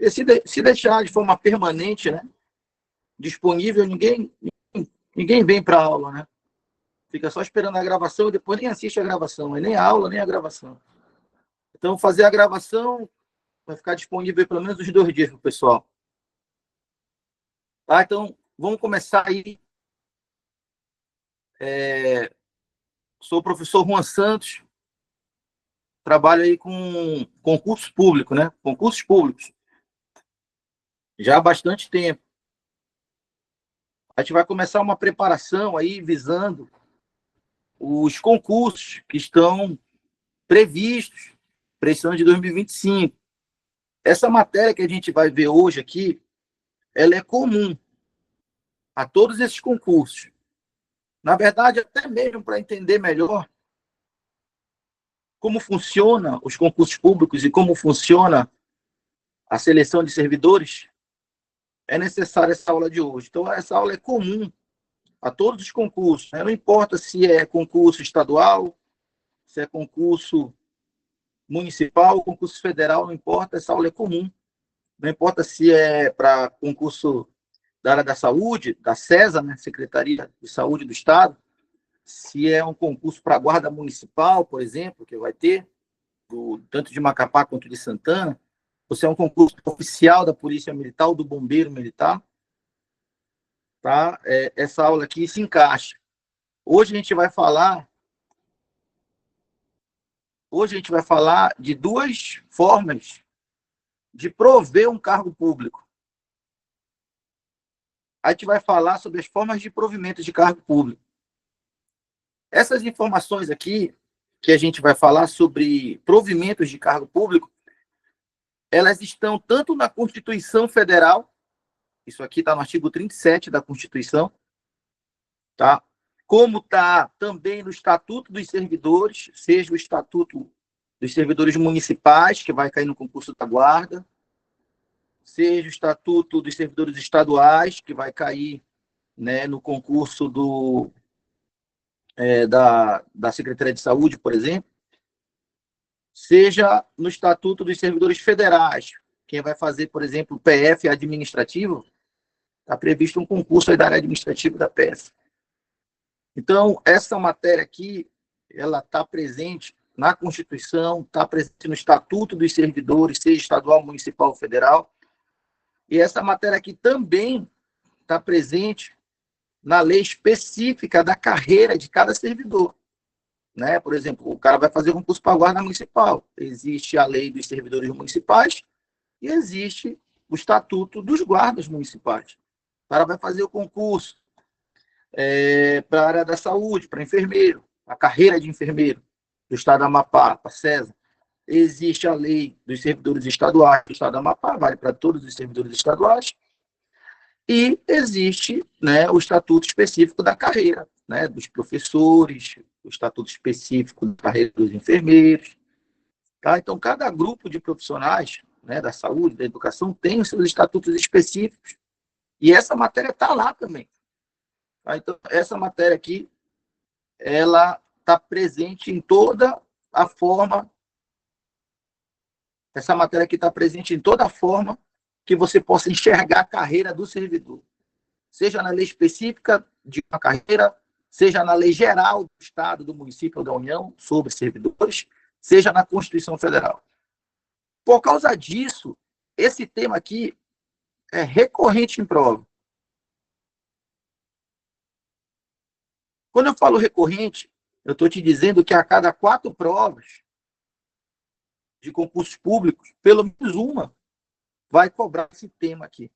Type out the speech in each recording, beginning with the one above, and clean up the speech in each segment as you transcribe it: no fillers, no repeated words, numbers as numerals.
E se deixar de forma permanente, né, disponível, ninguém vem para a aula, né? Fica só esperando a gravação e depois nem assiste a gravação, nem a aula, nem a gravação. Então, fazer a gravação vai ficar disponível pelo menos os 2 dias para o pessoal. Tá? Então, vamos começar aí. Sou o professor Juan Santos, trabalho aí com concursos públicos, né? Concursos públicos. Já há bastante tempo. A gente vai começar uma preparação aí visando os concursos que estão previstos para esse ano de 2025. Essa matéria que a gente vai ver hoje aqui, ela é comum a todos esses concursos. Na verdade, até mesmo para entender melhor como funciona os concursos públicos e como funciona a seleção de servidores, é necessária essa aula de hoje. Então, essa aula é comum a todos os concursos, né? Não importa se é concurso estadual, se é concurso municipal, concurso federal, não importa, essa aula é comum. Não importa se é para concurso da área da saúde, da SESA, né? Secretaria de Saúde do Estado, se é um concurso para a Guarda Municipal, por exemplo, que vai ter, tanto de Macapá quanto de Santana, ou se é um concurso oficial da Polícia Militar ou do Bombeiro Militar, tá? Essa aula aqui se encaixa. Hoje a gente vai falar de 2 formas de prover um cargo público. A gente vai falar sobre as formas de provimento de cargo público. Essas informações aqui, que a gente vai falar sobre provimentos de cargo público, elas estão tanto na Constituição Federal, isso aqui está no artigo 37 da Constituição, tá? Como está também no Estatuto dos Servidores, seja o Estatuto dos Servidores Municipais, que vai cair no concurso da Guarda, seja o Estatuto dos Servidores Estaduais, que vai cair, né, no concurso da Secretaria de Saúde, por exemplo, seja no Estatuto dos Servidores Federais, quem vai fazer, por exemplo, o PF administrativo, está previsto um concurso aí da área administrativa da PF. Então, essa matéria aqui, ela está presente na Constituição, está presente no Estatuto dos Servidores, seja estadual, municipal ou federal, e essa matéria aqui também está presente na lei específica da carreira de cada servidor. Né? Por exemplo, o cara vai fazer concurso para a Guarda Municipal. Existe a lei dos servidores municipais e existe o Estatuto dos Guardas Municipais. O cara vai fazer o concurso para a área da saúde, para enfermeiro, a carreira de enfermeiro do Estado do Amapá, para a SESA. Existe a lei dos servidores estaduais do Estado do Amapá, vale para todos os servidores estaduais. E existe, né, o estatuto específico da carreira, né, dos professores, o estatuto específico da carreira dos enfermeiros. Tá? Então, cada grupo de profissionais, né, da saúde, da educação, tem os seus estatutos específicos. E essa matéria está lá também. Tá? Então, essa matéria aqui, ela está presente em toda a forma. Essa matéria aqui está presente em toda a forma que você possa enxergar a carreira do servidor. Seja na lei específica de uma carreira, seja na lei geral do Estado, do município ou da União sobre servidores, seja na Constituição Federal. Por causa disso, esse tema aqui é recorrente em prova. Quando eu falo recorrente, eu estou te dizendo que a cada 4 provas de concursos públicos, pelo menos uma vai cobrar esse tema aqui.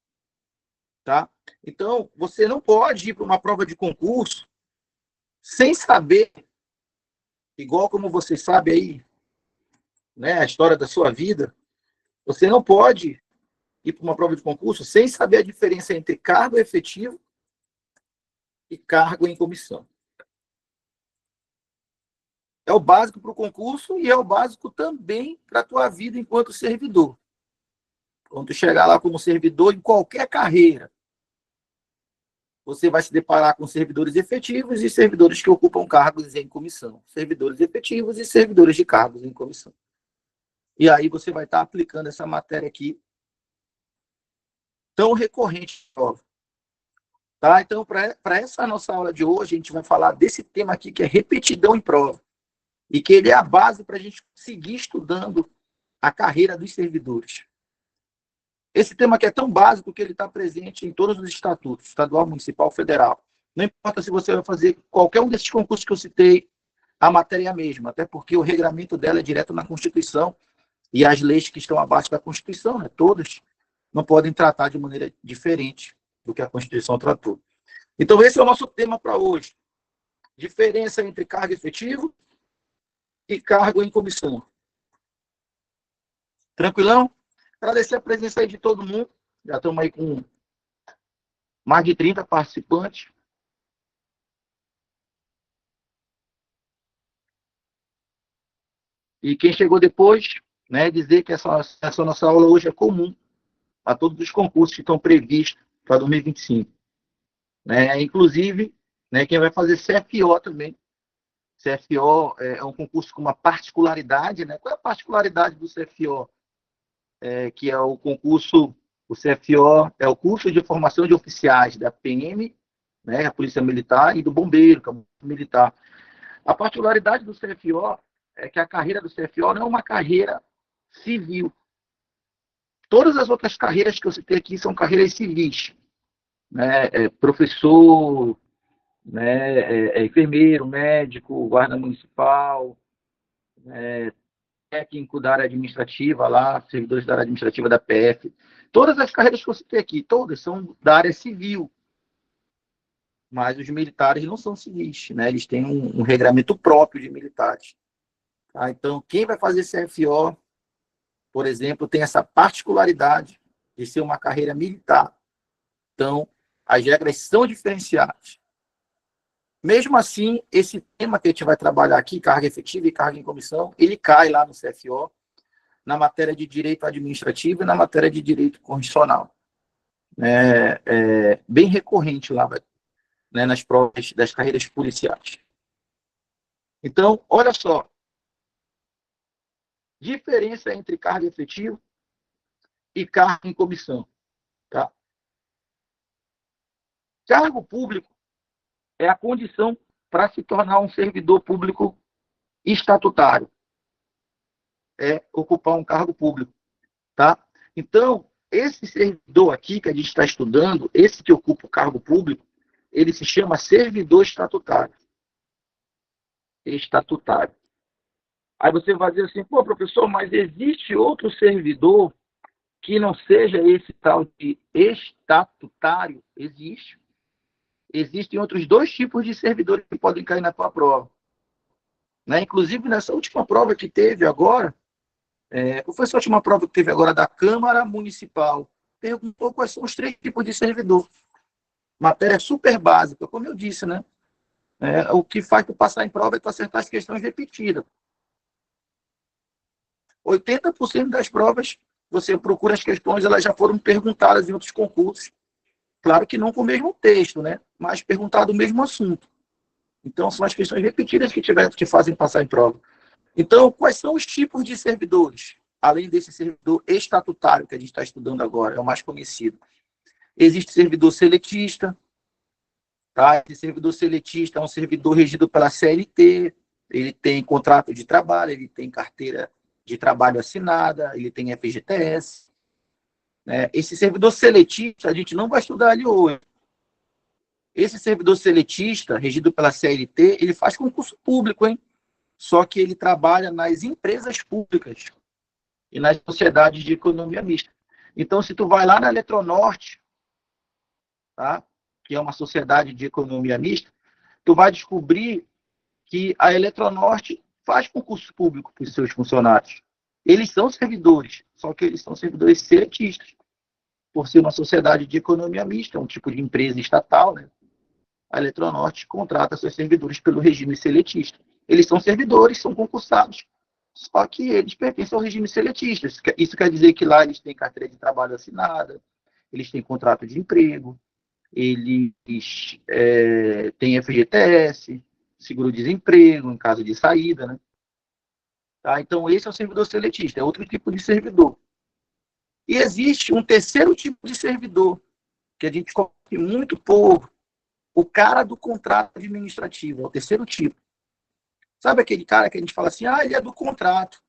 Tá? Então, você não pode ir para uma prova de concurso sem saber, igual como você sabe aí, né, a história da sua vida, você não pode ir para uma prova de concurso sem saber a diferença entre cargo efetivo e cargo em comissão. É o básico para o concurso e é o básico também para a tua vida enquanto servidor. Quando tu chegar lá como servidor em qualquer carreira, você vai se deparar com servidores efetivos e servidores que ocupam cargos em comissão. Servidores efetivos e servidores de cargos em comissão. E aí você vai estar aplicando essa matéria aqui tão recorrente. Tá? Então, para essa nossa aula de hoje, a gente vai falar desse tema aqui, que é repetidão em prova, e que ele é a base para a gente seguir estudando a carreira dos servidores. Esse tema aqui é tão básico que ele está presente em todos os estatutos, estadual, municipal, federal. Não importa se você vai fazer qualquer um desses concursos que eu citei, a matéria é a mesma, até porque o regramento dela é direto na Constituição, e as leis que estão abaixo da Constituição, né, todas, não podem tratar de maneira diferente do que a Constituição tratou. Então, esse é o nosso tema para hoje. Diferença entre cargo efetivo e cargo em comissão. Tranquilão? Agradecer a presença aí de todo mundo. Já estamos aí com mais de 30 participantes. E quem chegou depois, né, dizer que essa nossa aula hoje é comum a todos os concursos que estão previstos para 2025. Né? Inclusive, né, quem vai fazer CFO também. CFO é um concurso com uma particularidade. Né? Qual é a particularidade do CFO? Que é o concurso, o CFO é o curso de formação de oficiais da PM, né, a Polícia Militar, e do Bombeiro, que é o Militar. A particularidade do CFO é que a carreira do CFO não é uma carreira civil. Todas as outras carreiras que eu citei aqui são carreiras civis. Né? Professor, né? Enfermeiro, médico, guarda municipal, técnico da área administrativa lá, servidores da área administrativa da PF. Todas as carreiras que eu citei aqui, todas são da área civil. Mas os militares não são civis, né? Eles têm um regramento próprio de militares. Tá? Então, quem vai fazer CFO, por exemplo, tem essa particularidade de ser uma carreira militar. Então, as regras são diferenciadas. Mesmo assim, esse tema que a gente vai trabalhar aqui, carga efetiva e carga em comissão, ele cai lá no CFO, na matéria de direito administrativo e na matéria de direito constitucional. Bem recorrente lá, né, nas provas das carreiras policiais. Então, olha só. Diferença entre cargo efetivo e cargo em comissão. Tá? Cargo público é a condição para se tornar um servidor público estatutário. É ocupar um cargo público. Tá? Então, esse servidor aqui que a gente está estudando, esse que ocupa o cargo público, ele se chama servidor estatutário. Estatutário. Aí você vai dizer assim, pô, professor, mas existe outro servidor que não seja esse tal de estatutário? Existe. Existem outros dois tipos de servidores que podem cair na tua prova. Né? Inclusive, nessa última prova que teve agora, qual foi essa última prova que teve agora da Câmara Municipal? Perguntou quais são os três tipos de servidor. Matéria super básica, como eu disse, né? O que faz tu passar em prova é tu acertar as questões repetidas. 80% das provas, você procura as questões, elas já foram perguntadas em outros concursos. Claro que não com o mesmo texto, né? Mas perguntado o mesmo assunto. Então, são as questões repetidas que te fazem passar em prova. Então, quais são os tipos de servidores? Além desse servidor estatutário que a gente está estudando agora, é o mais conhecido. Existe servidor seletista. Tá? Esse servidor seletista é um servidor regido pela CLT, ele tem contrato de trabalho, ele tem carteira de trabalho assinada, ele tem FGTS. Né? Esse servidor seletista, a gente não vai estudar ali hoje. Esse servidor seletista, regido pela CLT, ele faz concurso público, hein? Só que ele trabalha nas empresas públicas e nas sociedades de economia mista. Então, se tu vai lá na Eletronorte, tá? Que é uma sociedade de economia mista, tu vai descobrir que a Eletronorte faz concurso público para os seus funcionários. Eles são servidores, só que eles são servidores seletistas, por ser uma sociedade de economia mista, um tipo de empresa estatal, né? A Eletronorte contrata seus servidores pelo regime seletista. Eles são servidores, são concursados, só que eles pertencem ao regime seletista. Isso quer dizer que lá eles têm carteira de trabalho assinada, eles têm contrato de emprego, eles têm FGTS, seguro-desemprego, em caso de saída. Né? Tá? Então, esse é o servidor seletista, é outro tipo de servidor. E existe um terceiro tipo de servidor, que a gente conhece muito pouco, o cara do contrato administrativo, é o terceiro tipo. Sabe aquele cara que a gente fala assim, ele é do contrato.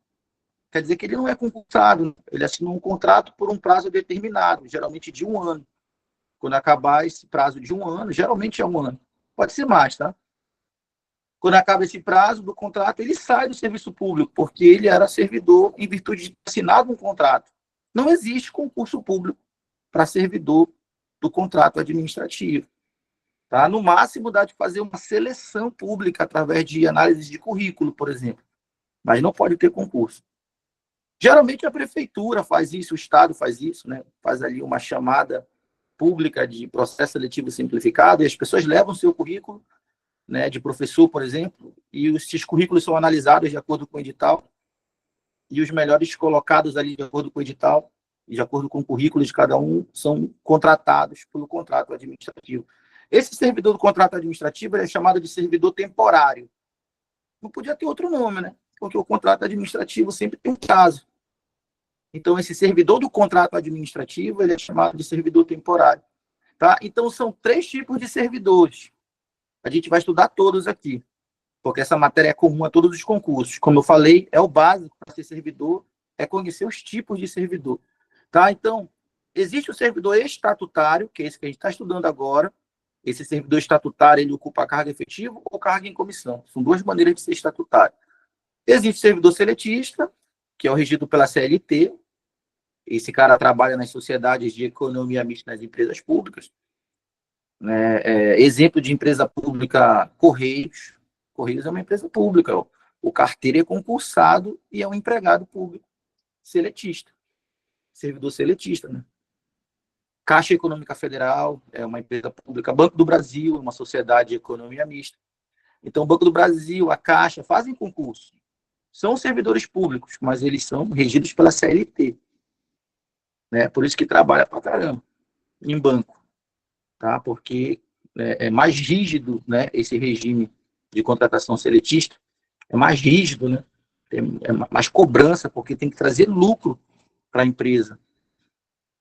Quer dizer que ele não é concursado, ele assinou um contrato por um prazo determinado, geralmente de 1 ano. Quando acabar esse prazo de 1 ano, geralmente é 1 ano, pode ser mais, tá? Quando acaba esse prazo do contrato, ele sai do serviço público, porque ele era servidor em virtude de ter assinado um contrato. Não existe concurso público para servidor do contrato administrativo. Tá? No máximo, dá de fazer uma seleção pública através de análise de currículo, por exemplo. Mas não pode ter concurso. Geralmente a prefeitura faz isso, o Estado faz isso, né? Faz ali uma chamada pública de processo seletivo simplificado e as pessoas levam seu currículo, né, de professor, por exemplo, e esses currículos são analisados de acordo com o edital e os melhores colocados ali de acordo com o edital e de acordo com o currículo de cada um são contratados pelo contrato administrativo. Esse servidor do contrato administrativo é chamado de servidor temporário. Não podia ter outro nome, né? Porque o contrato administrativo sempre tem um prazo. Então, esse servidor do contrato administrativo, ele é chamado de servidor temporário. Tá? Então, são 3 tipos de servidores. A gente vai estudar todos aqui, porque essa matéria é comum a todos os concursos. Como eu falei, é o básico para ser servidor, é conhecer os tipos de servidor. Tá? Então, existe o servidor estatutário, que é esse que a gente está estudando agora. Esse servidor estatutário, ele ocupa cargo efetivo ou cargo em comissão. São 2 maneiras de ser estatutário. Existe o servidor seletista, que é o regido pela CLT. Esse cara trabalha nas sociedades de economia mista nas empresas públicas. Exemplo de empresa pública, Correios. Correios é uma empresa pública. O carteiro é concursado e é um empregado público seletista. Servidor seletista, né? Caixa Econômica Federal é uma empresa pública. Banco do Brasil é uma sociedade de economia mista. Então, o Banco do Brasil, a Caixa, fazem concurso. São servidores públicos, mas eles são regidos pela CLT. Né? Por isso que trabalha pra caramba em banco. Tá? Porque é mais rígido, né, esse regime de contratação seletista. É mais rígido, né? Tem mais cobrança, porque tem que trazer lucro para a empresa.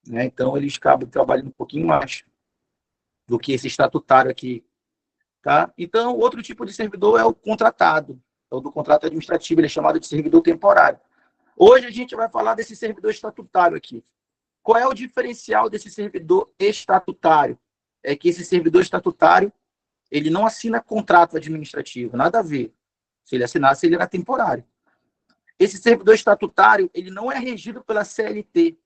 Né? Então, eles acabam trabalhando um pouquinho mais do que esse estatutário aqui. Tá? Então, outro tipo de servidor é o contratado, é o do contrato administrativo, ele é chamado de servidor temporário. Hoje a gente vai falar desse servidor estatutário aqui. Qual é o diferencial desse servidor estatutário? É que esse servidor estatutário, ele não assina contrato administrativo, nada a ver. Se ele assinasse, ele era temporário. Esse servidor estatutário, ele não é regido pela CLT,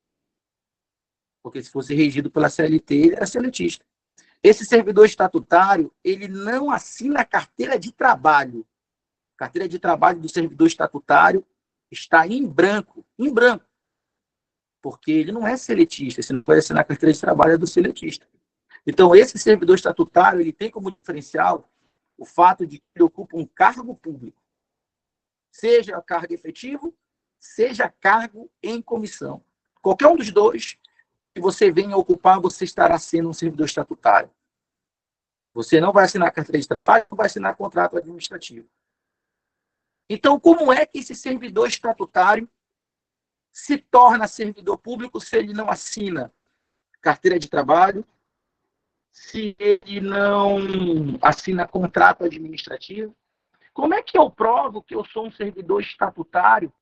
porque se fosse regido pela CLT, ele era seletista. Esse servidor estatutário, ele não assina a carteira de trabalho. A carteira de trabalho do servidor estatutário está em branco, porque ele não é seletista, você não pode assinar a carteira de trabalho do seletista. Então, esse servidor estatutário, ele tem como diferencial o fato de que ele ocupa um cargo público, seja cargo efetivo, seja cargo em comissão. Qualquer um dos dois que você venha ocupar, você estará sendo um servidor estatutário. Você não vai assinar carteira de trabalho, não vai assinar contrato administrativo. Então, como é que esse servidor estatutário se torna servidor público se ele não assina carteira de trabalho, se ele não assina contrato administrativo? Como é que eu provo que eu sou um servidor estatutário?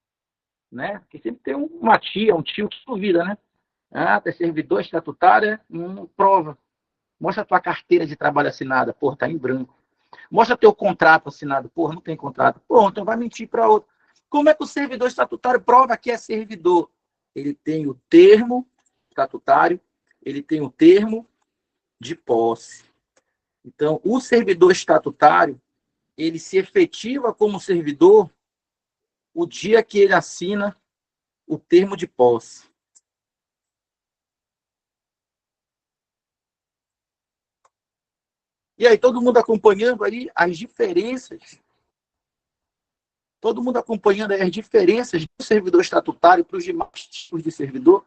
Né? Porque sempre tem uma tia, um tio que duvida, né? Tu é servidor estatutário? Prova. Mostra a tua carteira de trabalho assinada. Porra, tá em branco. Mostra teu contrato assinado. Porra, não tem contrato. Pô, então vai mentir para outro. Como é que o servidor estatutário prova que é servidor? Ele tem o termo estatutário, ele tem o termo de posse. Então, o servidor estatutário, ele se efetiva como servidor o dia que ele assina o termo de posse. E aí, todo mundo acompanhando aí as diferenças? Todo mundo acompanhando aí as diferenças do servidor estatutário para os demais tipos de servidor?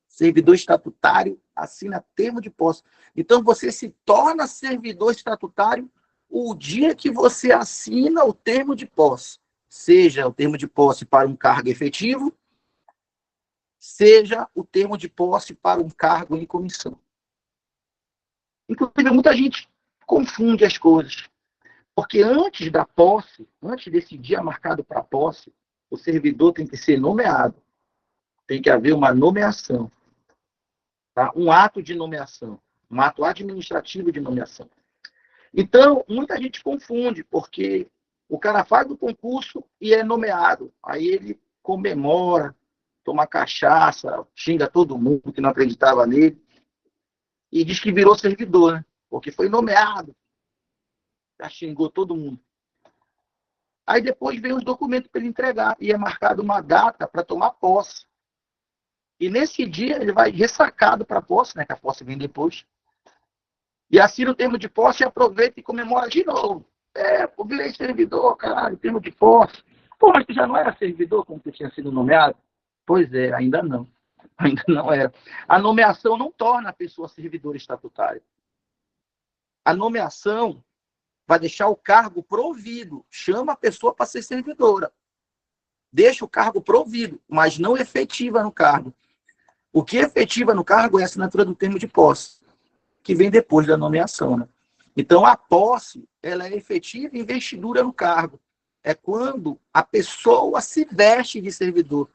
Servidor estatutário assina termo de posse. Então, você se torna servidor estatutário o dia que você assina o termo de posse. Seja o termo de posse para um cargo efetivo, seja o termo de posse para um cargo em comissão. Inclusive, muita gente confunde as coisas, porque antes da posse, antes desse dia marcado para a posse, o servidor tem que ser nomeado, tem que haver uma nomeação, tá? Um ato de nomeação, um ato administrativo de nomeação. Então, muita gente confunde, porque o cara faz o concurso e é nomeado. Aí ele comemora, toma cachaça, xinga todo mundo que não acreditava nele e diz que virou servidor, né? Porque foi nomeado. Já xingou todo mundo. Aí depois vem os documentos para ele entregar e é marcada uma data para tomar posse. E nesse dia ele vai ressacado para a posse, né? Que a posse vem depois. E assina o termo de posse e aproveita e comemora de novo. Eu virei servidor, caralho, termo de posse. Pô, mas tu já não era servidor quando tu tinha sido nomeado? Pois é, ainda não. Ainda não era. A nomeação não torna a pessoa servidora estatutária. A nomeação vai deixar o cargo provido. Chama a pessoa para ser servidora. Deixa o cargo provido, mas não efetiva no cargo. O que efetiva no cargo é a assinatura do termo de posse, que vem depois da nomeação, né? Então, a posse, ela é efetiva investidura no cargo. É quando a pessoa se veste de servidor.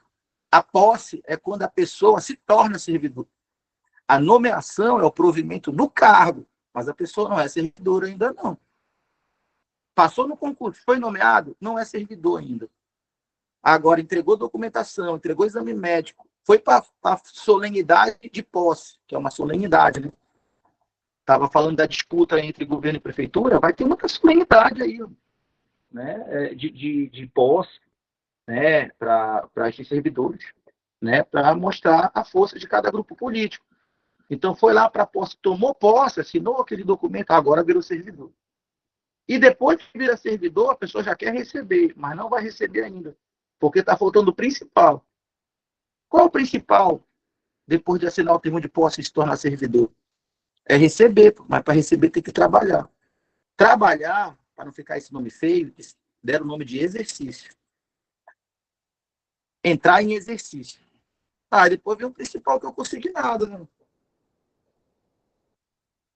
A posse é quando a pessoa se torna servidor. A nomeação é o provimento do cargo, mas a pessoa não é servidora ainda não. Passou no concurso, foi nomeado, não é servidor ainda. Agora, entregou documentação, entregou exame médico, foi para a solenidade de posse, que é uma solenidade, né? Estava falando da disputa entre governo e prefeitura, vai ter muita solenidade aí, né, de posse, né, para esses servidores, né, para mostrar a força de cada grupo político. Então, foi lá para a posse, tomou posse, assinou aquele documento, agora virou servidor. E depois que vira servidor, a pessoa já quer receber, mas não vai receber ainda, porque está faltando o principal. Qual é o principal depois de assinar o termo de posse e se tornar servidor? É receber, mas para receber tem que trabalhar. Trabalhar, para não ficar esse nome feio, deram o nome de exercício. Entrar em exercício. Depois vem o principal que eu consegui nada, né?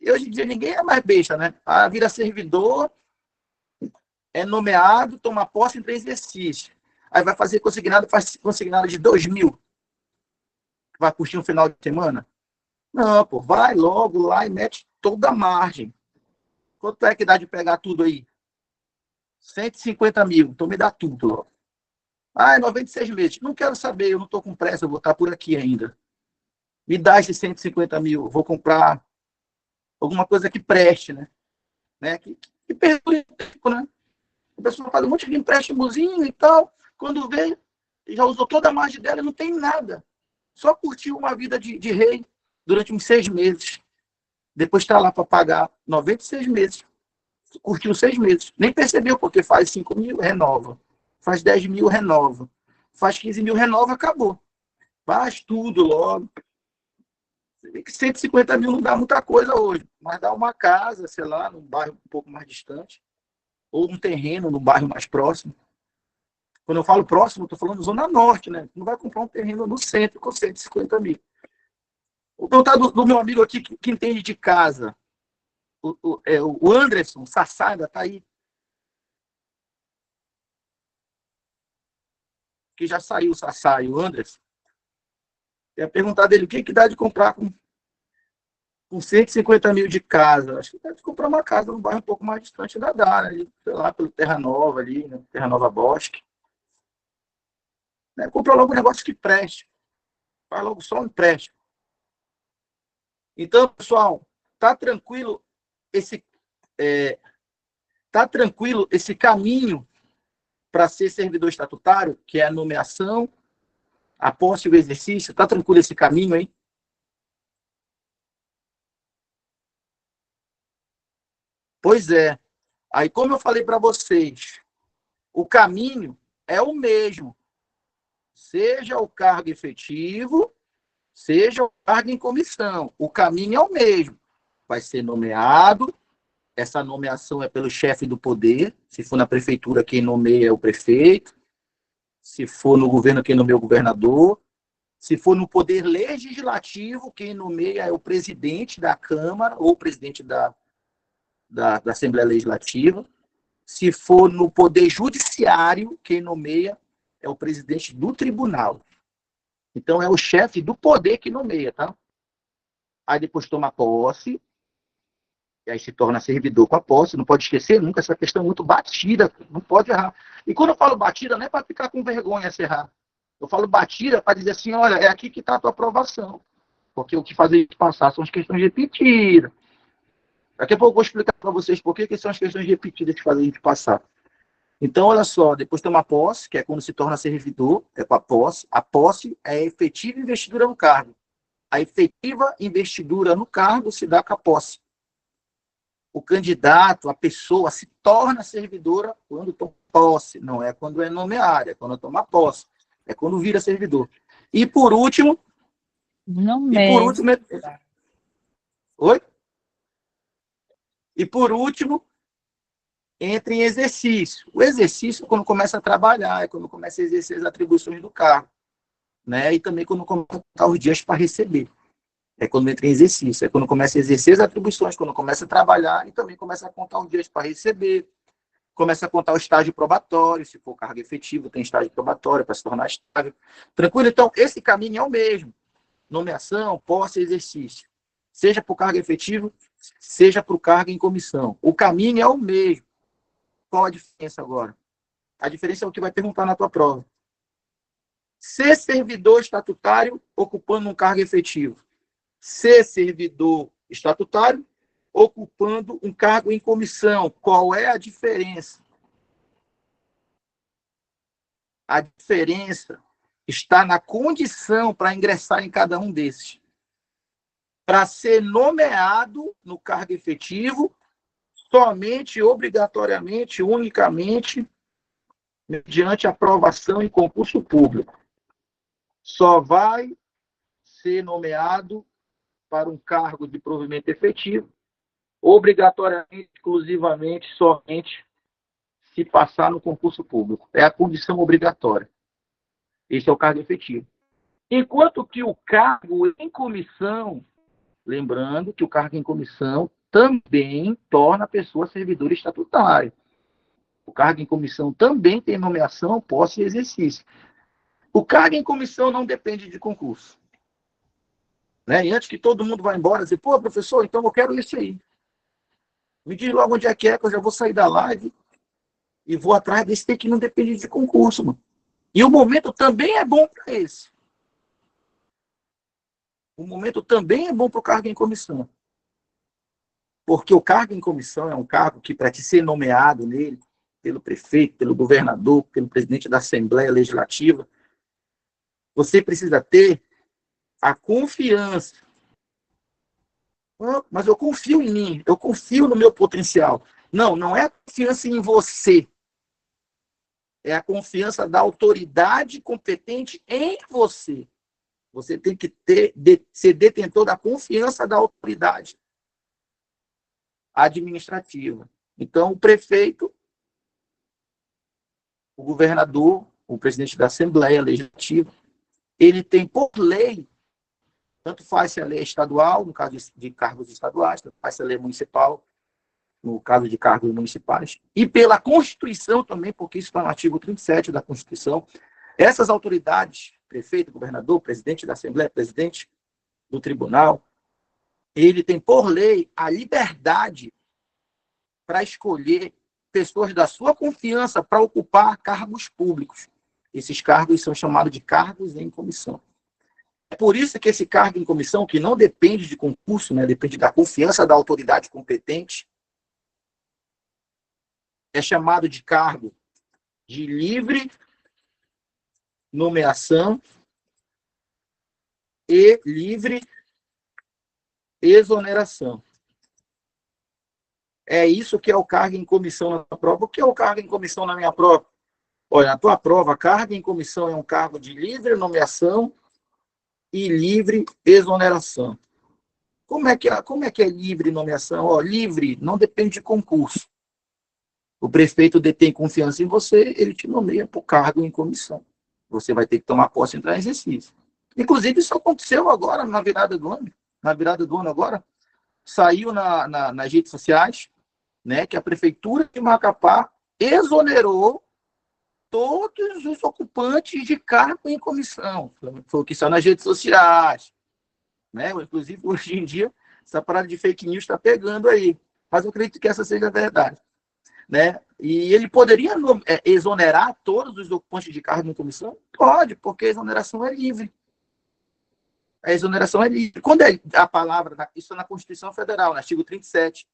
E hoje em dia ninguém é mais besta, né? Vira servidor, é nomeado, toma posse, entra em exercício. Aí vai fazer consignado, faz consignado de 2.000. Vai curtir um final de semana? Não, pô, vai logo lá e mete toda a margem. Quanto é que dá de pegar tudo aí? 150 mil, então me dá tudo logo. 96 meses. Não quero saber, eu não estou com pressa, eu vou estar por aqui ainda. Me dá esses 150 mil, vou comprar alguma coisa que preste, né? Que perdure o tempo, né? A pessoa faz um monte de empréstimozinho e tal, quando vê, já usou toda a margem dela e não tem nada. Só curtiu uma vida de rei durante uns 6 meses. Depois está lá para pagar 96 meses. Curtiu 6 meses. Nem percebeu, porque faz 5 mil, renova. Faz 10 mil, renova. Faz 15 mil, renova, acabou. Faz tudo logo. 150 mil não dá muita coisa hoje, mas dá uma casa, sei lá, num bairro um pouco mais distante, ou um terreno num bairro mais próximo. Quando eu falo próximo, estou falando Zona Norte, né? Não vai comprar um terreno no centro com 150 mil. Vou perguntar do meu amigo aqui que entende de casa. O Anderson, o Sassá, ainda está aí. Que já saiu o Sassá e o Anderson. Eu ia perguntar dele o que dá de comprar com 150 mil de casa. Acho que dá de comprar uma casa num bairro um pouco mais distante da Dara, né? Sei lá, pelo Terra Nova ali, né? Terra Nova Bosque. Né? Compra logo um negócio que preste. Faz logo só um empréstimo. Então, pessoal, tá tranquilo esse caminho para ser servidor estatutário, que é a nomeação, a posse e o exercício? Tá tranquilo esse caminho aí? Pois é. Aí, como eu falei para vocês, o caminho é o mesmo. Seja o cargo efetivo, seja o cargo em comissão. O caminho é o mesmo. Vai ser nomeado, essa nomeação é pelo chefe do poder. Se for na prefeitura, quem nomeia é o prefeito. Se for no governo, quem nomeia é o governador. Se for no poder legislativo, quem nomeia é o presidente da Câmara ou o presidente da Assembleia Legislativa. Se for no poder judiciário, quem nomeia é o presidente do tribunal. Então, é o chefe do poder que nomeia, tá? Aí depois toma posse, e aí se torna servidor com a posse. Não pode esquecer nunca, essa questão é muito batida, não pode errar. E quando eu falo batida, não é para ficar com vergonha se errar. Eu falo batida para dizer assim, olha, é aqui que está a tua aprovação. Porque o que faz a gente passar são as questões repetidas. Daqui a pouco eu vou explicar para vocês por que são as questões repetidas que fazem a gente passar. Então, olha só, depois tem uma posse, que é quando se torna servidor, é com a posse. A posse é a efetiva investidura no cargo. A efetiva investidura no cargo se dá com a posse. O candidato, a pessoa, se torna servidora quando toma posse. Não é quando é nomeada, é quando toma posse. É quando vira servidor. E por último... Oi? E por último, entra em exercício. O exercício é quando começa a trabalhar, é quando começa a exercer as atribuições do cargo. Né? E também quando começa a contar os dias para receber. É quando entra em exercício. É quando começa a exercer as atribuições, quando começa a trabalhar e também começa a contar os dias para receber. Começa a contar o estágio probatório, se for cargo efetivo, tem estágio probatório para se tornar estável. Tranquilo? Então, esse caminho é o mesmo. Nomeação, posse e exercício. Seja para o cargo efetivo, seja para o cargo em comissão. O caminho é o mesmo. Qual a diferença agora? A diferença é o que vai perguntar na tua prova. Ser servidor estatutário ocupando um cargo efetivo. Ser servidor estatutário ocupando um cargo em comissão. Qual é a diferença? A diferença está na condição para ingressar em cada um desses. Para ser nomeado no cargo efetivo, somente, obrigatoriamente, unicamente, mediante aprovação em concurso público. Só vai ser nomeado para um cargo de provimento efetivo, obrigatoriamente, exclusivamente, somente, se passar no concurso público. É a condição obrigatória. Esse é o cargo efetivo. Enquanto que o cargo em comissão, lembrando que o cargo em comissão também torna a pessoa servidora estatutária. O cargo em comissão também tem nomeação, posse e exercício. O cargo em comissão não depende de concurso. Né? E antes que todo mundo vá embora, dizer, pô, professor, então eu quero isso aí. Me diz logo onde é que eu já vou sair da live e vou atrás desse que não depende de concurso, mano. E o momento também é bom para esse. O momento também é bom para o cargo em comissão. Porque o cargo em comissão é um cargo que, para te ser nomeado nele, pelo prefeito, pelo governador, pelo presidente da Assembleia Legislativa, você precisa ter a confiança. Oh, mas eu confio em mim, eu confio no meu potencial. Não, não é a confiança em você. É a confiança da autoridade competente em você. Você tem que ser detentor da confiança da autoridade administrativa. Então, o prefeito, o governador, o presidente da Assembleia Legislativa, ele tem, por lei, tanto faz se a lei é estadual, no caso de cargos estaduais, tanto faz se a lei é municipal, no caso de cargos municipais, e pela Constituição também, porque isso está no artigo 37 da Constituição, essas autoridades, prefeito, governador, presidente da Assembleia, presidente do tribunal, ele tem, por lei, a liberdade para escolher pessoas da sua confiança para ocupar cargos públicos. Esses cargos são chamados de cargos em comissão. É por isso que esse cargo em comissão, que não depende de concurso, né, depende da confiança da autoridade competente, é chamado de cargo de livre nomeação e livre exoneração. É isso que é o cargo em comissão na tua prova. O que é o cargo em comissão na minha prova? Olha, na tua prova, cargo em comissão é um cargo de livre nomeação e livre exoneração. Como é que é livre nomeação? Ó, livre não depende de concurso. O prefeito detém confiança em você, ele te nomeia para o cargo em comissão. Você vai ter que tomar posse e entrar em exercício. Inclusive, isso aconteceu agora, na virada do ano. Na virada do ano agora, saiu nas redes sociais, né, que a Prefeitura de Macapá exonerou todos os ocupantes de cargo em comissão. Foi o que saiu nas redes sociais. Né? Inclusive, hoje em dia, essa parada de fake news está pegando aí. Mas eu acredito que essa seja a verdade. Né? E ele poderia exonerar todos os ocupantes de cargo em comissão? Pode, porque a exoneração é livre. A exoneração é livre. Quando é a palavra, isso é na Constituição Federal, no artigo 37.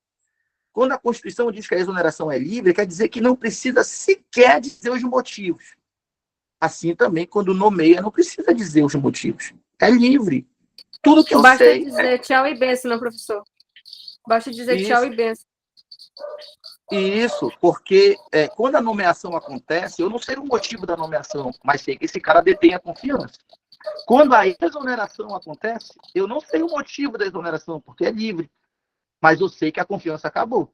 Quando a Constituição diz que a exoneração é livre, quer dizer que não precisa sequer dizer os motivos. Assim também, quando nomeia, não precisa dizer os motivos. É livre. Tudo que eu Basta sei... dizer tchau e benção, não, professor? Basta dizer Isso. Tchau e benção. Isso, porque quando a nomeação acontece, eu não sei o motivo da nomeação, mas sei que esse cara detém a confiança. Quando a exoneração acontece, eu não sei o motivo da exoneração, porque é livre, mas eu sei que a confiança acabou.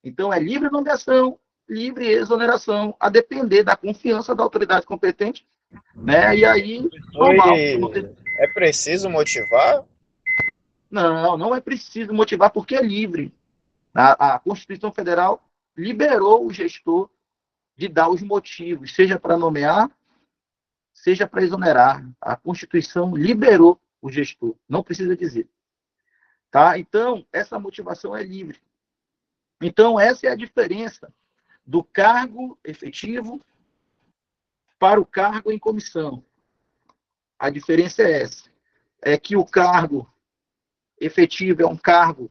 Então, é livre nomeação, livre exoneração, a depender da confiança da autoridade competente, né? E aí, normal. É preciso motivar? Não, não é preciso motivar, porque é livre. A Constituição Federal liberou o gestor de dar os motivos, seja para nomear, seja para exonerar. A Constituição liberou o gestor, não precisa dizer. Tá? Então, essa motivação é livre. Então, essa é a diferença do cargo efetivo para o cargo em comissão. A diferença é essa. É que o cargo efetivo é um cargo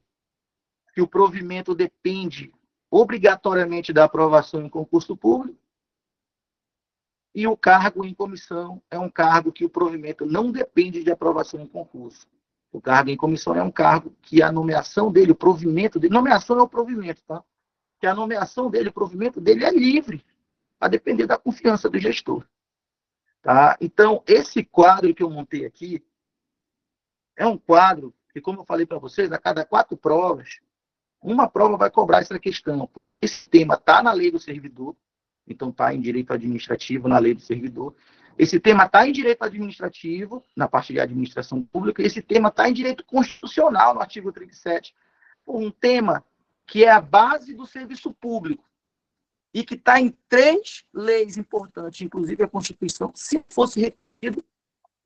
que o provimento depende obrigatoriamente da aprovação em concurso público, e o cargo em comissão é um cargo que o provimento não depende de aprovação em concurso. O cargo em comissão é um cargo que a nomeação dele, o provimento dele, nomeação é o provimento, tá? Que a nomeação dele, o provimento dele é livre, a depender da confiança do gestor. Tá? Então, esse quadro que eu montei aqui é um quadro que, como eu falei para vocês, a cada 4 provas, uma prova vai cobrar essa questão. Esse tema está na lei do servidor, então está em direito administrativo na lei do servidor. Esse tema está em direito administrativo, na parte de administração pública, e esse tema está em direito constitucional, no artigo 37. Um tema que é a base do serviço público e que está em 3 leis importantes, inclusive a Constituição. Se fosse repetido,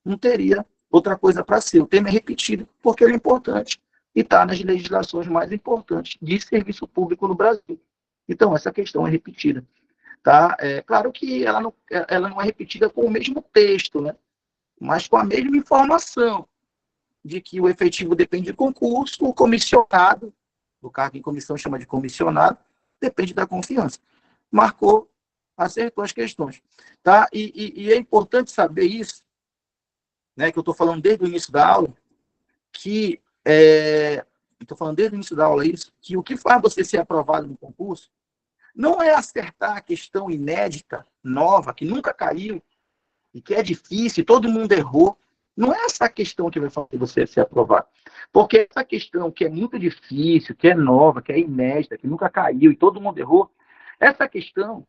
não teria outra coisa para ser. O tema é repetido porque ele é importante e está nas legislações mais importantes de serviço público no Brasil. Então, essa questão é repetida. Tá? É claro que ela não é repetida com o mesmo texto, né? Mas com a mesma informação de que o efetivo depende de concurso, o comissionado, o cargo em comissão chama de comissionado, depende da confiança. Marcou, acertou as questões. Tá? E é importante saber isso, né, que eu estou falando desde o início da aula, que que o que faz você ser aprovado no concurso não é acertar a questão inédita, nova, que nunca caiu, e que é difícil, todo mundo errou. Não é essa questão que vai fazer você ser aprovado. Porque essa questão que é muito difícil, que é nova, que é inédita, que nunca caiu e todo mundo errou, essa questão,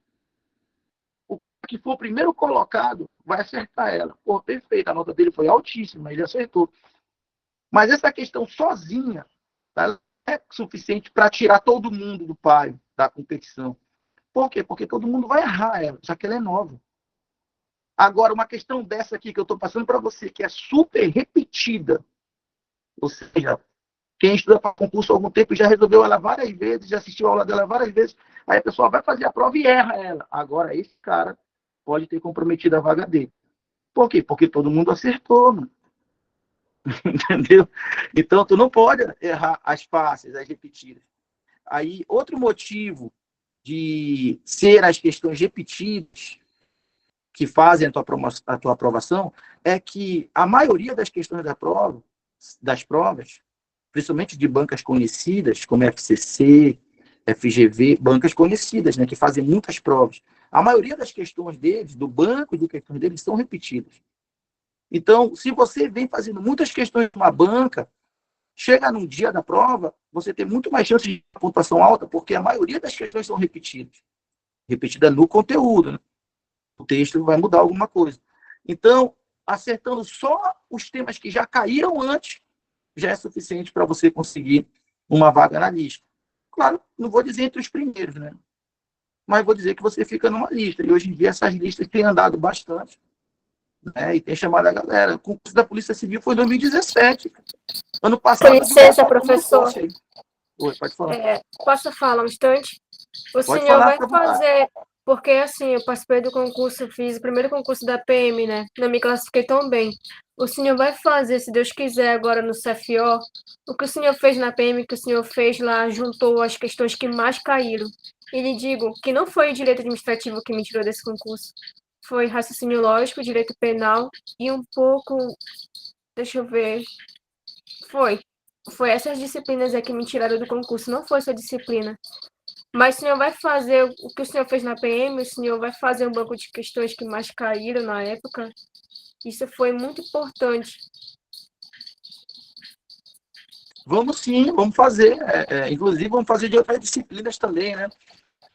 o que for primeiro colocado vai acertar ela. Pô, perfeito, a nota dele foi altíssima, ele acertou. Mas essa questão sozinha, tá, é suficiente para tirar todo mundo do páreo da competição. Por quê? Porque todo mundo vai errar ela, já que ela é nova. Agora, uma questão dessa aqui que eu estou passando para você, que é super repetida, ou seja, quem estuda para concurso há algum tempo já resolveu ela várias vezes, já assistiu a aula dela várias vezes, aí a pessoa vai fazer a prova e erra ela. Agora, esse cara pode ter comprometido a vaga dele. Por quê? Porque todo mundo acertou, mano. Entendeu? Então, tu não pode errar as fáceis, as repetidas. Aí, outro motivo de ser as questões repetidas que fazem a tua aprovação é que a maioria das questões das provas, principalmente de bancas conhecidas, como FCC, FGV, bancas conhecidas, né, que fazem muitas provas, a maioria das questões deles, do banco e de questões deles, são repetidas. Então, se você vem fazendo muitas questões de uma banca, chega num dia da prova, você tem muito mais chance de pontuação alta, porque a maioria das questões são repetidas. Repetida no conteúdo, né? O texto vai mudar alguma coisa. Então, acertando só os temas que já caíram antes, já é suficiente para você conseguir uma vaga na lista. Claro, não vou dizer entre os primeiros, né? Mas vou dizer que você fica numa lista. E hoje em dia essas listas têm andado bastante, né? E tem chamado a galera. O concurso da Polícia Civil foi em 2017. Ano passado... Com licença, professor. Oi, pode falar. Posso falar um instante? O Pode senhor falar, vai fazer... Porque, assim, eu participei do concurso, fiz o primeiro concurso da PM, né? Não me classifiquei tão bem. O senhor vai fazer, se Deus quiser, agora no CFO, o que o senhor fez na PM, que o senhor fez lá, juntou as questões que mais caíram. E lhe digo que não foi o direito administrativo que me tirou desse concurso. Foi raciocínio lógico, direito penal e um pouco... Deixa eu ver... Foi essas disciplinas que me tiraram do concurso, não foi essa disciplina. Mas o senhor vai fazer o que o senhor fez na PM, o senhor vai fazer um banco de questões que mais caíram na época. Isso foi muito importante. Vamos sim, vamos fazer. Inclusive, vamos fazer de outras disciplinas também, né?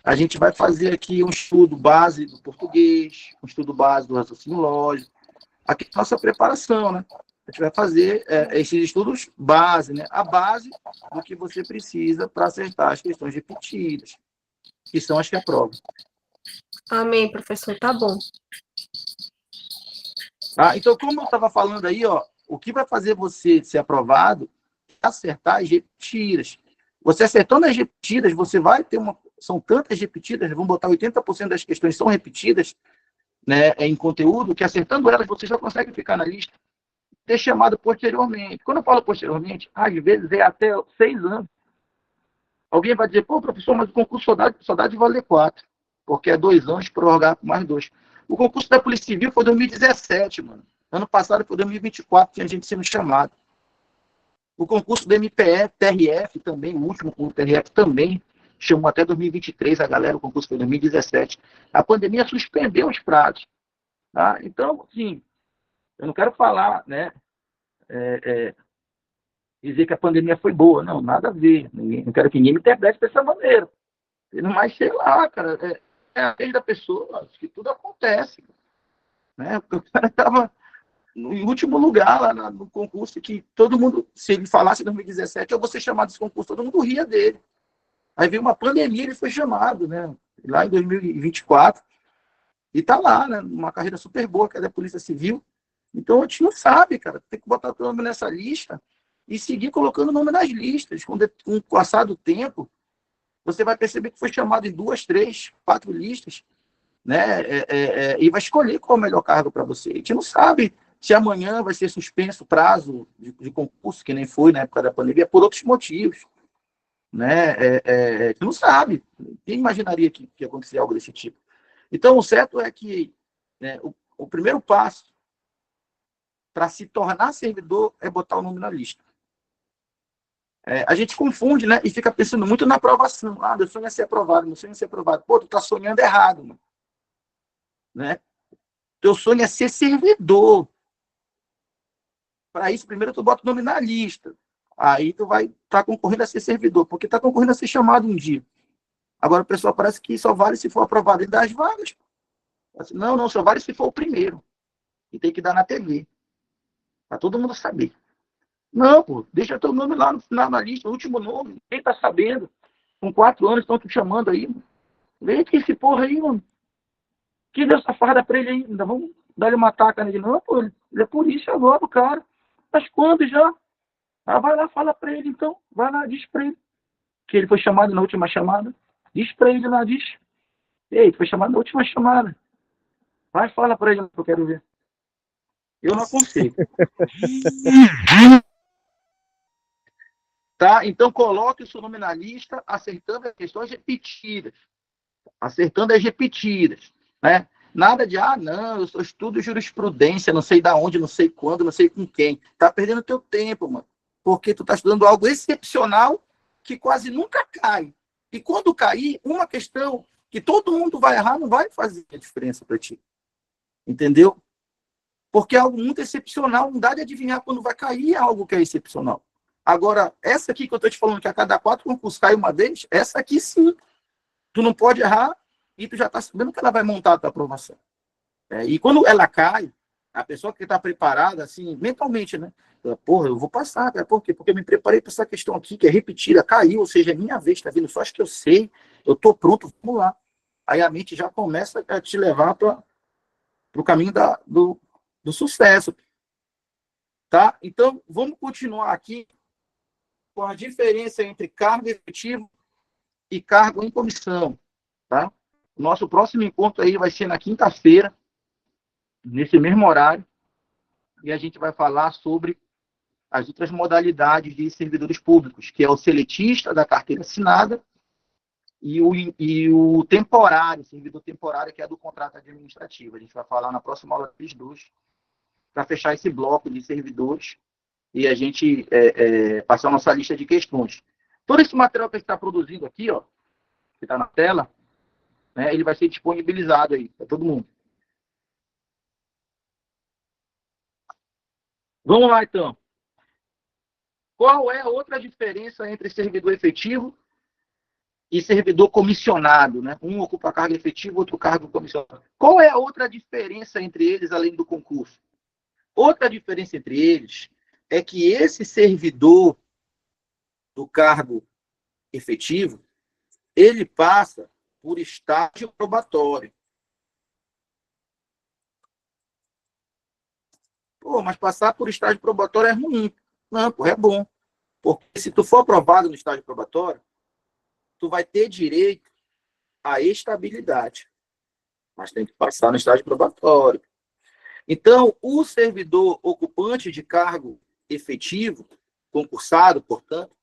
A gente vai fazer aqui um estudo base do português, um estudo base do raciocínio lógico. Aqui é a nossa preparação, né? A gente vai fazer esses estudos base, né? A base do que você precisa para acertar as questões repetidas, que são as que aprovam. Amém, professor. Tá bom. Então, como eu estava falando aí, ó, o que vai fazer você ser aprovado é acertar as repetidas. Você acertando as repetidas, você vai ter uma... São tantas repetidas, vamos botar 80% das questões são repetidas, né, em conteúdo, que acertando elas você já consegue ficar na lista. Ter chamado posteriormente. Quando eu falo posteriormente, às vezes é até 6 anos. Alguém vai dizer, pô, professor, mas o concurso só dá de valer 4, porque é 2 anos prorrogar por mais 2. O concurso da Polícia Civil foi 2017, mano. Ano passado foi 2024, tinha gente sendo chamado. O concurso do MPE, TRF também, o último concurso do TRF também, chamou até 2023 a galera, o concurso foi 2017. A pandemia suspendeu os prazos. Tá? Então, sim, eu não quero falar, né, dizer que a pandemia foi boa. Não, nada a ver. Não quero que ninguém me interprete dessa maneira. Mas, sei lá, cara, é a vez da pessoa, acho que tudo acontece. Né? O cara estava no último lugar lá no concurso, que todo mundo, se ele falasse em 2017, eu vou ser chamado desse concurso, todo mundo ria dele. Aí veio uma pandemia, ele foi chamado, né? Lá em 2024, e tá lá, né? Uma carreira super boa, que é da Polícia Civil. Então, a gente não sabe, cara. Tem que botar o nome nessa lista e seguir colocando o nome nas listas. Com o passar do tempo, você vai perceber que foi chamado em 2, 3, 4 listas, né? E vai escolher qual é o melhor cargo para você. A gente não sabe se amanhã vai ser suspenso o prazo de concurso, que nem foi na época da pandemia, por outros motivos. Né? A gente não sabe. Quem imaginaria que aconteceria algo desse tipo? Então, o certo é que, né, o primeiro passo para se tornar servidor é botar o nome na lista. A gente confunde, né? E fica pensando muito na aprovação. Meu sonho é ser aprovado, meu sonho é ser aprovado. Pô, tu tá sonhando errado, mano. Né? Teu sonho é ser servidor. Para isso, primeiro tu bota o nome na lista. Aí tu vai estar concorrendo a ser servidor, porque tá concorrendo a ser chamado um dia. Agora o pessoal parece que só vale se for aprovado em das vagas. Não, só vale se for o primeiro. E tem que dar na TV. Para todo mundo saber. Não, pô, deixa teu nome lá na lista, o último nome. Quem tá sabendo? Com 4 anos estão te chamando aí. Mano. Vem aqui esse porra aí, mano. Que deu essa farda pra ele aí? Ainda vamos dar-lhe uma taca nele. Não, pô, ele é polícia agora, o cara. Mas quando já? Vai lá, fala pra ele então. Vai lá, diz pra ele. Que ele foi chamado na última chamada. Diz pra ele lá, diz. Ei, foi chamado na última chamada. Vai, fala pra ele que eu quero ver. Eu não aconselho. Tá? Então, coloque o seu nome na lista, acertando as questões repetidas. Acertando as repetidas. Né? Nada de, não, eu estudo jurisprudência, não sei da onde, não sei quando, não sei com quem. Tá perdendo teu tempo, mano. Porque tu tá estudando algo excepcional que quase nunca cai. E quando cair, uma questão que todo mundo vai errar não vai fazer a diferença para ti. Entendeu? Porque é algo muito excepcional, não dá de adivinhar quando vai cair algo que é excepcional. Agora, essa aqui que eu estou te falando, que a cada 4 concursos cai uma vez, essa aqui sim. Tu não pode errar e tu já está sabendo que ela vai montar a tua aprovação. E quando ela cai, A pessoa que está preparada, assim, mentalmente, né? Porra, eu vou passar, cara. Por quê? Porque eu me preparei para essa questão aqui, que é repetida, caiu, ou seja, é minha vez, tá vendo? Só acho que eu sei, eu tô pronto, vamos lá. Aí a mente já começa a te levar para o caminho do sucesso, tá? Então, vamos continuar aqui com a diferença entre cargo efetivo e cargo em comissão, tá? O nosso próximo encontro aí vai ser na quinta-feira, nesse mesmo horário, e a gente vai falar sobre as outras modalidades de servidores públicos, que é o seletista da carteira assinada e o temporário, servidor temporário, que é do contrato administrativo. A gente vai falar na próxima aula dos dois, para fechar esse bloco de servidores e a gente passar a nossa lista de questões. Todo esse material que a gente está produzindo aqui, ó, que está na tela, né, ele vai ser disponibilizado aí para todo mundo. Vamos lá, então. Qual é a outra diferença entre servidor efetivo e servidor comissionado, né? Um ocupa cargo efetivo, outro cargo comissionado. Qual é a outra diferença entre eles, além do concurso? Outra diferença entre eles é que esse servidor do cargo efetivo, ele passa por estágio probatório. Pô, mas passar por estágio probatório é ruim. Não, pô, é bom. Porque se tu for aprovado no estágio probatório, tu vai ter direito à estabilidade. Mas tem que passar no estágio probatório. Então, o servidor ocupante de cargo efetivo, concursado, portanto,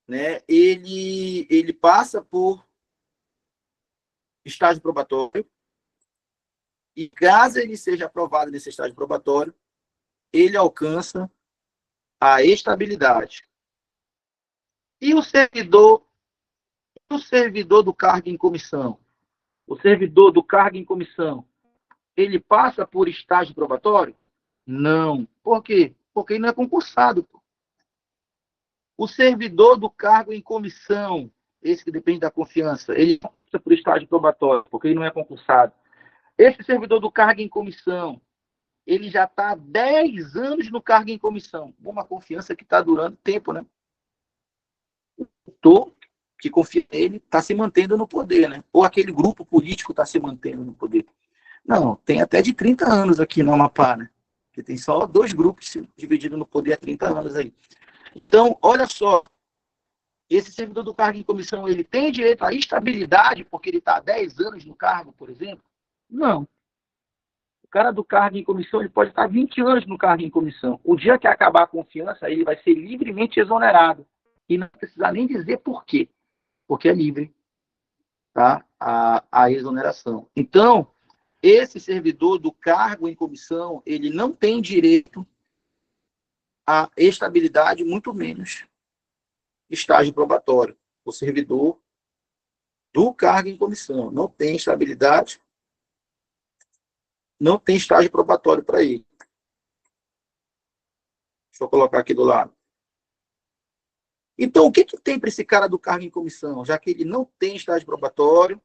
né, ele passa por estágio probatório e, caso ele seja aprovado nesse estágio probatório, ele alcança a estabilidade. E o servidor do cargo em comissão? O servidor do cargo em comissão, ele passa por estágio probatório? Não. Por quê? Porque ele não é concursado. O servidor do cargo em comissão, esse que depende da confiança, ele passa por estágio probatório, porque ele não é concursado. Esse servidor do cargo em comissão, ele já está há 10 anos no cargo em comissão. Uma confiança que está durando tempo, né? Que confia nele está se mantendo no poder, né? Ou aquele grupo político está se mantendo no poder. Não, tem até de 30 anos aqui no Amapá, né? Porque tem só 2 grupos divididos no poder há 30 anos aí. Então, olha só, esse servidor do cargo em comissão, ele tem direito à estabilidade porque ele está há 10 anos no cargo, por exemplo? Não. O cara do cargo em comissão, ele pode estar 20 anos no cargo em comissão. O dia que acabar a confiança, ele vai ser livremente exonerado. E não precisar nem dizer por quê. Porque é livre, tá? A exoneração. Então, esse servidor do cargo em comissão, ele não tem direito à estabilidade, muito menos estágio probatório. O servidor do cargo em comissão não tem estabilidade, não tem estágio probatório para ele. Deixa eu colocar aqui do lado. Então, o que tem para esse cara do cargo em comissão? Já que ele não tem estágio probatório,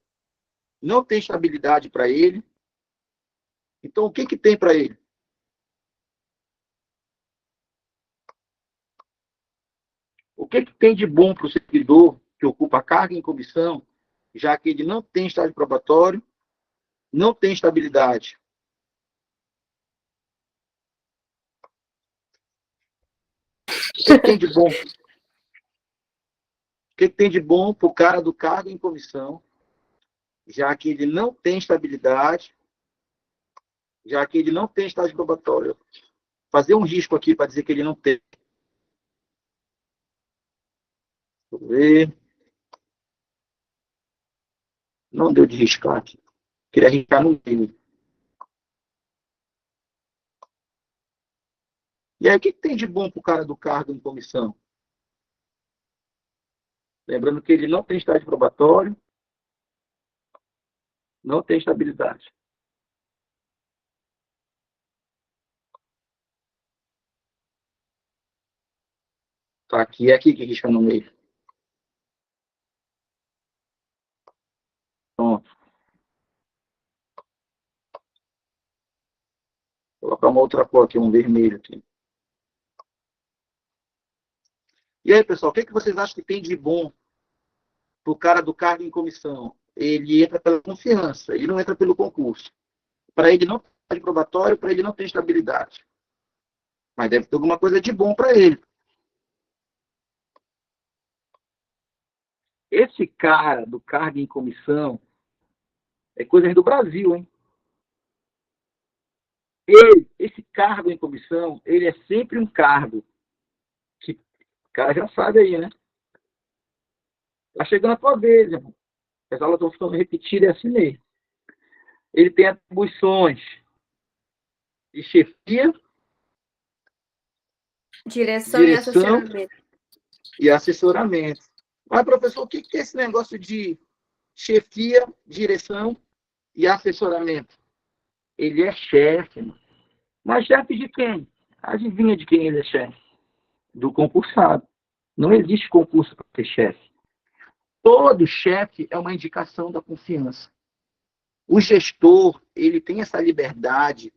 não tem estabilidade para ele. Então, o que tem para ele? O que tem de bom para o servidor que ocupa cargo em comissão, já que ele não tem estágio probatório, não tem estabilidade? O que tem de bom? O que tem de bom para o cara do cargo em comissão, já que ele não tem estabilidade, já que ele não tem estágio probatório? Fazer um risco aqui para dizer que ele não tem. Deixa eu ver. Não deu de riscar aqui. Queria riscar no meio. E aí, o que tem de bom para o cara do cargo em comissão? Lembrando que ele não tem estágio probatório, não tem estabilidade. Tá aqui, é aqui que risca no meio. Pronto. Vou colocar uma outra cor aqui, um vermelho aqui. E aí, pessoal, o que vocês acham que tem de bom para o cara do cargo em comissão? Ele entra pela confiança, ele não entra pelo concurso. Para ele não tem probatório, para ele não tem estabilidade. Mas deve ter alguma coisa de bom para ele. Esse cara do cargo em comissão é coisa do Brasil, hein? Esse cargo em comissão, ele é sempre um cargo que o cara já sabe aí, né? Tá chegando a tua vez, irmão. As aulas estão ficando repetidas, é assim mesmo. Ele tem atribuições de chefia, Direção e assessoramento. E assessoramento. Mas, professor, o que é esse negócio de chefia, direção e assessoramento? Ele é chefe, mano. Mas chefe de quem? Adivinha de quem ele é chefe? Do concursado. Não existe concurso para ser chefe. Todo chefe é uma indicação da confiança. O gestor, ele tem essa liberdade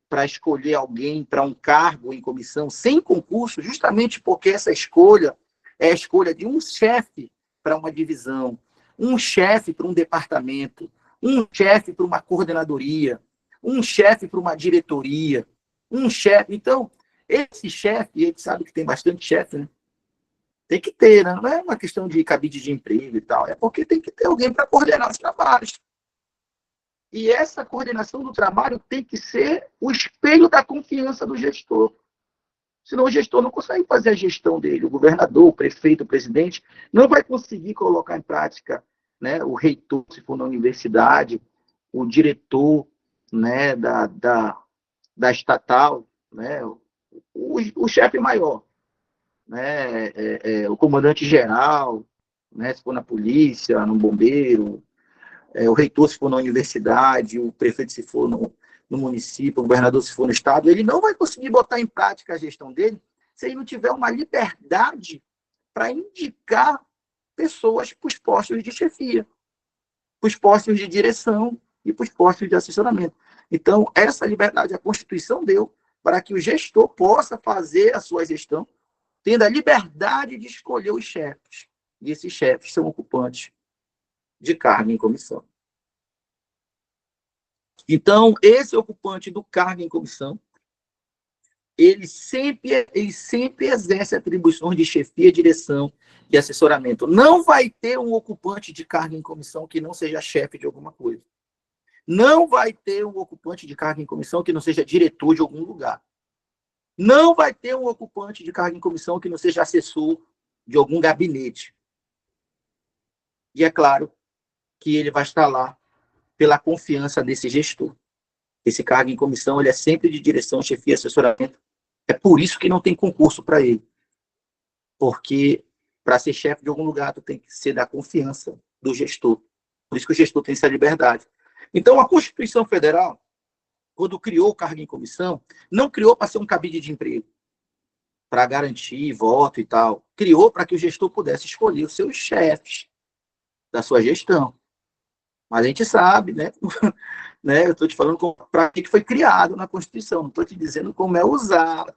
para escolher alguém para um cargo em comissão sem concurso, justamente porque essa escolha é a escolha de um chefe para uma divisão, um chefe para um departamento, um chefe para uma coordenadoria, um chefe para uma diretoria, um chefe. Então, esse chefe, ele sabe que tem bastante chefe, né? Tem que ter, né? Não é uma questão de cabide de emprego e tal, é porque tem que ter alguém para coordenar os trabalhos. E essa coordenação do trabalho tem que ser o espelho da confiança do gestor. Senão o gestor não consegue fazer a gestão dele. O governador, o prefeito, o presidente, não vai conseguir colocar em prática, né, o reitor, se for na universidade, o diretor, né, da estatal, né, o chefe maior, né, o comandante geral, né, se for na polícia, no bombeiro, o reitor se for na universidade, o prefeito se for no município, o governador se for no estado, ele não vai conseguir botar em prática a gestão dele se ele não tiver uma liberdade para indicar pessoas para os postos de chefia, para os postos de direção e para os postos de assessoramento. Então, essa liberdade a Constituição deu para que o gestor possa fazer a sua gestão, tendo a liberdade de escolher os chefes. E esses chefes são ocupantes de cargo em comissão. Então, esse ocupante do cargo em comissão, ele sempre exerce atribuições de chefia, direção e assessoramento. Não vai ter um ocupante de cargo em comissão que não seja chefe de alguma coisa. Não vai ter um ocupante de cargo em comissão que não seja diretor de algum lugar. Não vai ter um ocupante de cargo em comissão que não seja assessor de algum gabinete. E é claro que ele vai estar lá pela confiança desse gestor. Esse cargo em comissão, ele é sempre de direção, chefia e assessoramento. É por isso que não tem concurso para ele. Porque para ser chefe de algum lugar, tu tem que ser da confiança do gestor. Por isso que o gestor tem essa liberdade. Então, a Constituição Federal, quando criou o cargo em comissão, não criou para ser um cabide de emprego, para garantir voto e tal. Criou para que o gestor pudesse escolher os seus chefes da sua gestão. Mas a gente sabe, né? Eu estou te falando para que foi criado na Constituição, não estou te dizendo como é usado.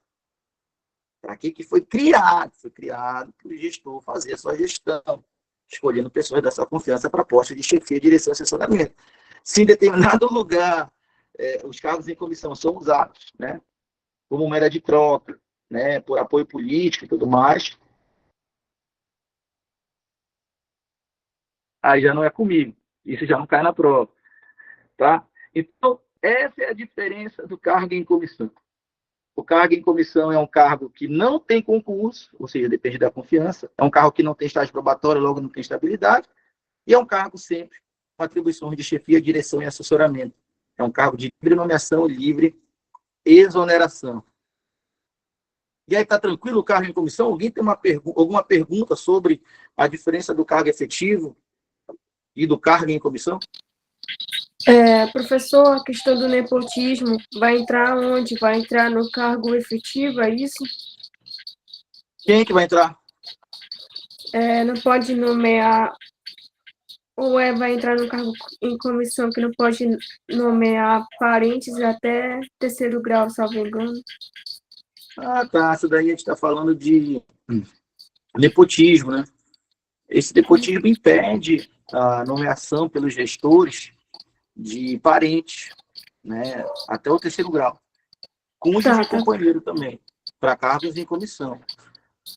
Para que foi criado? Foi criado para o gestor fazer a sua gestão, escolhendo pessoas da sua confiança para postos de chefia, direção e assessoramento. Se em determinado lugar os cargos em comissão são usados, né, como moeda de troca, né, por apoio político e tudo mais, aí já não é comigo. Isso já não cai na prova. Tá? Então, essa é a diferença do cargo em comissão. O cargo em comissão é um cargo que não tem concurso, ou seja, depende da confiança. É um cargo que não tem estágio probatório, logo não tem estabilidade. E é um cargo sempre com atribuições de chefia, direção e assessoramento. É um cargo de livre nomeação, livre exoneração. E aí, está tranquilo o cargo em comissão? Alguém tem alguma pergunta sobre a diferença do cargo efetivo e do cargo em comissão? Professor, a questão do nepotismo vai entrar onde? Vai entrar no cargo efetivo, é isso? Quem é que vai entrar? Não pode nomear ou vai entrar no cargo em comissão que não pode nomear parentes até terceiro grau, salvo engano? Ah, tá. Isso daí a gente está falando de nepotismo, né? Esse nepotismo impede a nomeação pelos gestores de parentes, né? Até o terceiro grau. Cônjuge e Tá. companheiro também, para cargos em comissão.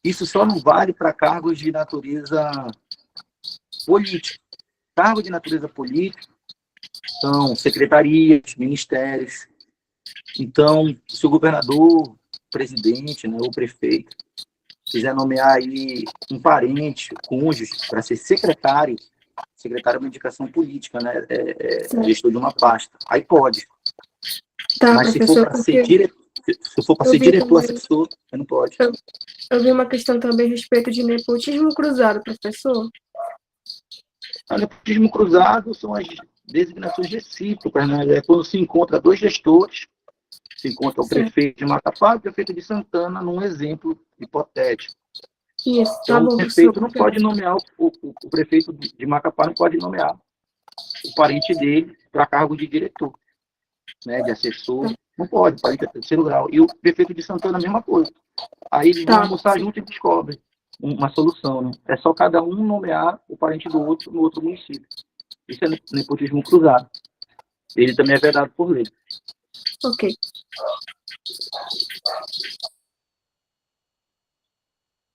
Isso só não vale para cargos de natureza política. Cargo de natureza política são secretarias, ministérios. Então, se o governador, presidente, né, ou prefeito quiser nomear aí um parente, cônjuge, para ser secretário é uma indicação política, né, gestor de uma pasta, aí pode. Tá, Mas se for professor, para ser porque diretor, assessor, não pode. eu vi uma questão também a respeito de nepotismo cruzado, professor. O nepotismo cruzado são as designações recíprocas, né? É quando se encontra dois gestores, se encontra o prefeito de Macapá e o prefeito de Santana, num exemplo hipotético. Isso, tá Então, bom, o professor. prefeito não pode nomear, o prefeito de Macapá não pode nomear o parente dele para cargo de diretor, né, de assessor. Não pode, parente é terceiro grau. E o prefeito de Santana, a mesma coisa. Aí eles vão almoçar junto e descobrem uma solução, né? É só cada um nomear o parente do outro no outro município. Isso é nepotismo cruzado. Ele também é vedado por lei. Ok.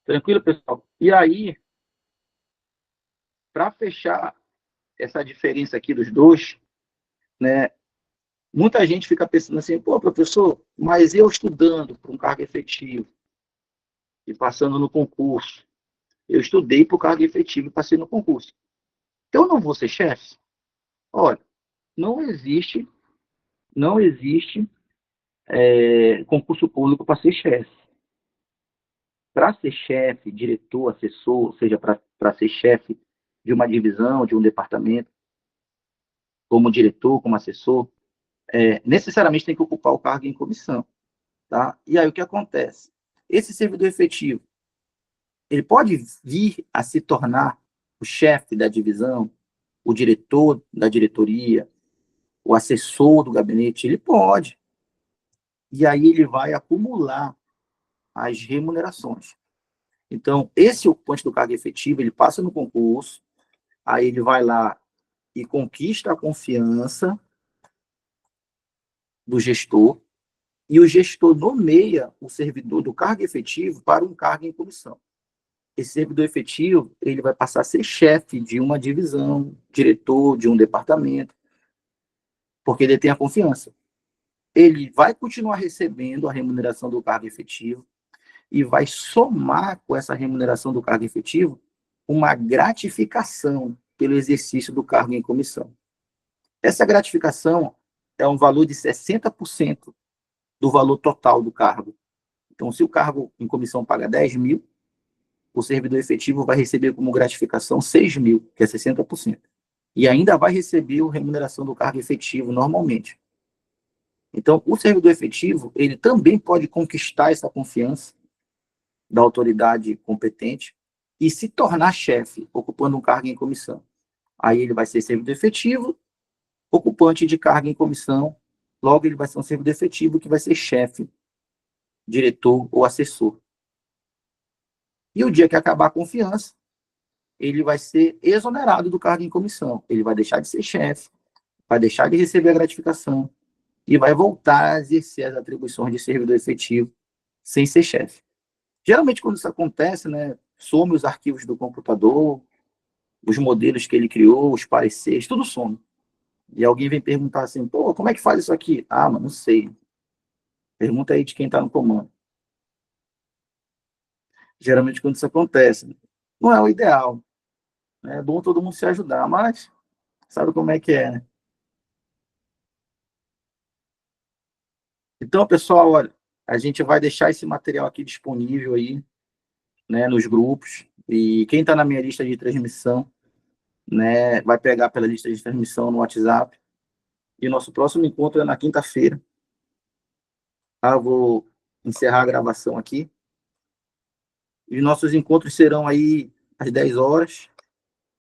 Tranquilo, pessoal? E aí, para fechar essa diferença aqui dos dois, né, muita gente fica pensando assim, pô, professor, mas eu estudando para um cargo efetivo e passando no concurso, eu estudei para o cargo efetivo e passei no concurso. Eu não vou ser chefe? Olha, não existe concurso público para ser chefe. Para ser chefe, diretor, assessor, ou seja, para ser chefe de uma divisão, de um departamento, como diretor, como assessor, necessariamente tem que ocupar o cargo em comissão. Tá? E aí o que acontece? Esse servidor efetivo, ele pode vir a se tornar o chefe da divisão, o diretor da diretoria, o assessor do gabinete, ele pode. E aí ele vai acumular as remunerações. Então, esse ocupante do cargo efetivo, ele passa no concurso, aí ele vai lá e conquista a confiança do gestor, e o gestor nomeia o servidor do cargo efetivo para um cargo em comissão. Esse servidor efetivo, ele vai passar a ser chefe de uma divisão, diretor de um departamento, porque ele tem a confiança. Ele vai continuar recebendo a remuneração do cargo efetivo e vai somar com essa remuneração do cargo efetivo uma gratificação pelo exercício do cargo em comissão. Essa gratificação é um valor de 60% do valor total do cargo. Então, se o cargo em comissão paga 10 mil, o servidor efetivo vai receber como gratificação 6 mil, que é 60%. E ainda vai receber a remuneração do cargo efetivo normalmente. Então, o servidor efetivo, ele também pode conquistar essa confiança da autoridade competente e se tornar chefe, ocupando um cargo em comissão. Aí ele vai ser servidor efetivo, ocupante de cargo em comissão, logo ele vai ser um servidor efetivo que vai ser chefe, diretor ou assessor. E o dia que acabar a confiança, ele vai ser exonerado do cargo em comissão. Ele vai deixar de ser chefe, vai deixar de receber a gratificação e vai voltar a exercer as atribuições de servidor efetivo sem ser chefe. Geralmente, quando isso acontece, né, some os arquivos do computador, os modelos que ele criou, os pareceres, tudo some. E alguém vem perguntar assim, pô, como é que faz isso aqui? Ah, mas não sei. Pergunta aí de quem está no comando. Geralmente, quando isso acontece, não é o ideal. É bom todo mundo se ajudar, mas sabe como é que é, né? Então, pessoal, olha, a gente vai deixar esse material aqui disponível aí, né, nos grupos. E quem está na minha lista de transmissão, né, vai pegar pela lista de transmissão no WhatsApp. E o nosso próximo encontro é na quinta-feira. Tá? Vou encerrar a gravação aqui. E nossos encontros serão aí às 10 horas.